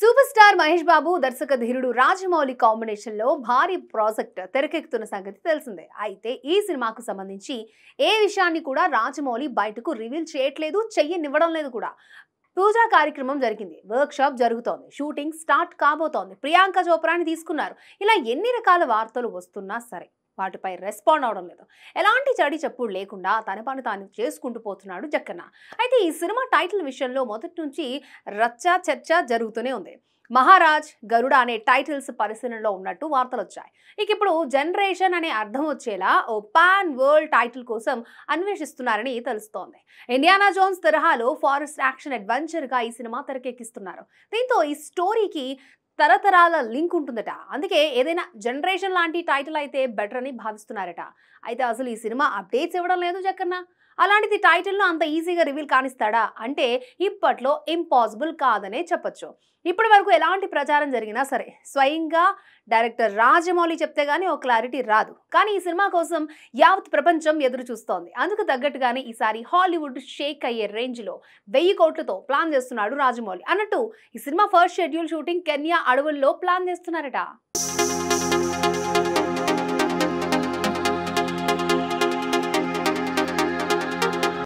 Super star Mahesh Babu దర్శక ధీరుడు Rajamouli combination లో భారీ ప్రాజెక్ట్ తెరకెక్కుతున్న సంగతి తెలిసిందే. అయితే ఈ సినిమాకు సంబంధించి ఏ విషయాన్ని కూడా రాజమౌళి బయటకు రివీల్ చేయట్లేదు, చెయ్యనివ్వడం లేదు కూడా. పూజా కార్యక్రమం జరిగింది, వర్క్ షాప్ జరుగుతోంది, షూటింగ్ స్టార్ట్ కాబోతోంది, ప్రియాంక చోప్రాని తీసుకున్నారు. ఇలా ఎన్ని రకాల వార్తలు వస్తున్నా సరే వాటిపై రెస్పాండ్ అవడం లేదు. ఎలాంటి చడి చప్పుడు లేకుండా తన పని తాను చేసుకుంటూ పోతున్నాడు జక్కన్న. అయితే ఈ సినిమా టైటిల్ విషయంలో మొదటి నుంచి రచ్చ చర్చ జరుగుతూనే ఉంది. మహారాజ్, గరుడ అనే టైటిల్స్ పరిశీలనలో ఉన్నట్టు వార్తలు వచ్చాయి. ఇక ఇప్పుడు జనరేషన్ అనే అర్థం వచ్చేలా ఓ పాన్ వరల్డ్ టైటిల్ కోసం అన్వేషిస్తున్నారని తెలుస్తోంది. ఇండియానా జోన్స్ తరహాలో ఫారెస్ట్ యాక్షన్ అడ్వెంచర్ గా ఈ సినిమా తెరకెక్కిస్తున్నారు. దీంతో ఈ స్టోరీకి తరతరాల లింక్ ఉంటుందట. అందుకే ఏదైనా జనరేషన్ లాంటి టైటిల్ అయితే బెటర్ అని భావిస్తున్నారట. అయితే అసలు ఈ సినిమా అప్డేట్స్ ఇవ్వడం లేదు జక్కన్న. అలాంటిది టైటిల్ను అంత ఈజీగా రివీల్ కానిస్తాడా అంటే ఇప్పట్లో ఇంపాసిబుల్ కాదనే చెప్పొచ్చు. ఇప్పటి వరకు ఎలాంటి ప్రచారం జరిగినా సరే స్వయంగా డైరెక్టర్ రాజమౌళి చెప్తే గానీ ఓ క్లారిటీ రాదు. కానీ ఈ సినిమా కోసం యావత్ ప్రపంచం ఎదురు చూస్తోంది. అందుకు తగ్గట్టుగానే ఈసారి హాలీవుడ్ షేక్ అయ్యే రేంజ్ లో 1000 కోట్లతో ప్లాన్ చేస్తున్నాడు రాజమౌళి. అన్నట్టు ఈ cinema first schedule shooting Kenya అడవుల్లో ప్లాన్ చేస్తున్నారట.